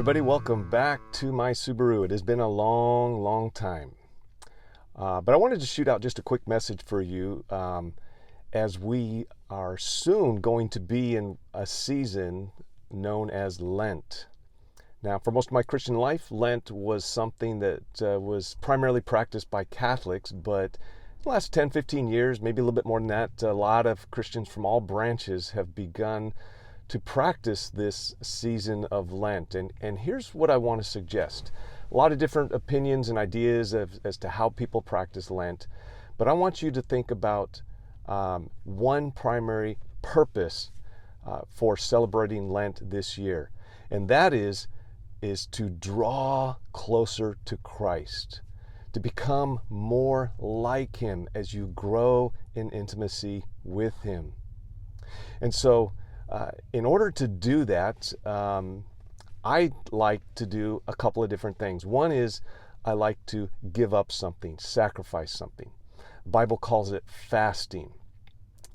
everybody, welcome back to my Subaru. It has been a long time. But I wanted to shoot out just a quick message for you as we are soon going to be in a season known as Lent. Now, for most of my Christian life, Lent was something that was primarily practiced by Catholics, but the last 10, 15 years, maybe a little bit more than that, a lot of Christians from all branches have begun to practice this season of Lent. And here's what I want to suggest. A lot of different opinions and ideas as to how people practice Lent, but I want you to think about one primary purpose for celebrating Lent this year, and that is to draw closer to Christ, to become more like Him as you grow in intimacy with Him. And so in order to do that, I like to do a couple of different things. One is I like to give up something, sacrifice something. The Bible calls it fasting.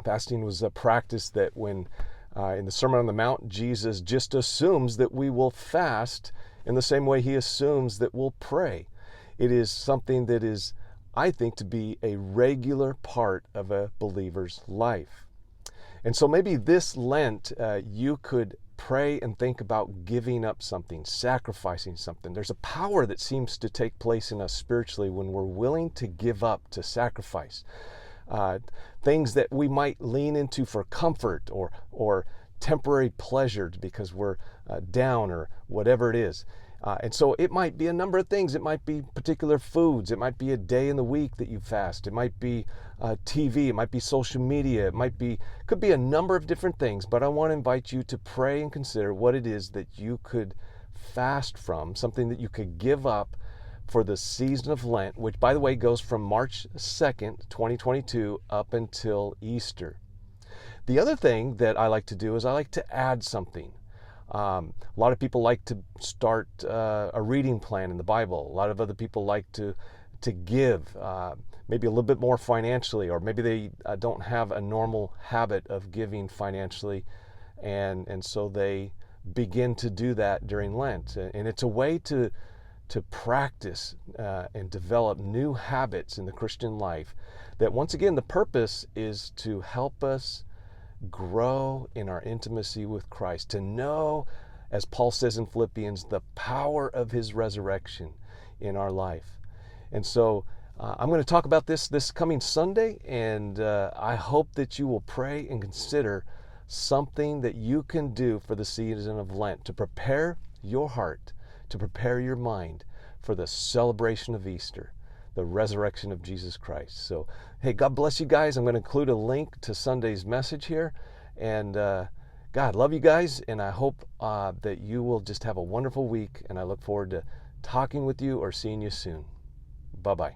Fasting was a practice that when in the Sermon on the Mount, Jesus just assumes that we will fast in the same way He assumes that we'll pray. It is something that is, I think, to be a regular part of a believer's life. And so maybe this Lent, you could pray and think about giving up something, sacrificing something. There's a power that seems to take place in us spiritually when we're willing to give up, to sacrifice. Things that we might lean into for comfort or temporary pleasure because we're down or whatever it is. And so it might be a number of things. It might be particular foods. It might be a day in the week that you fast. It might be TV. It might be social media. Could be a number of different things. But I want to invite you to pray and consider what it is that you could fast from, something that you could give up for the season of Lent, which, by the way, goes from March 2nd, 2022 up until Easter. The other thing that I like to do is I like to add something. A lot of people like to start a reading plan in the Bible. A lot of other people like to give, maybe a little bit more financially, or maybe they don't have a normal habit of giving financially, and so they begin to do that during Lent. And it's a way to practice and develop new habits in the Christian life that, once again, the purpose is to help us grow in our intimacy with Christ, to know, as Paul says in Philippians, the power of His resurrection in our life. And so I'm going to talk about this coming Sunday, and I hope that you will pray and consider something that you can do for the season of Lent to prepare your heart, to prepare your mind for the celebration of Easter, the resurrection of Jesus Christ. So, hey, God bless you guys. I'm going to include a link to Sunday's message here. And God, love you guys. And I hope that you will just have a wonderful week. And I look forward to talking with you or seeing you soon. Bye-bye.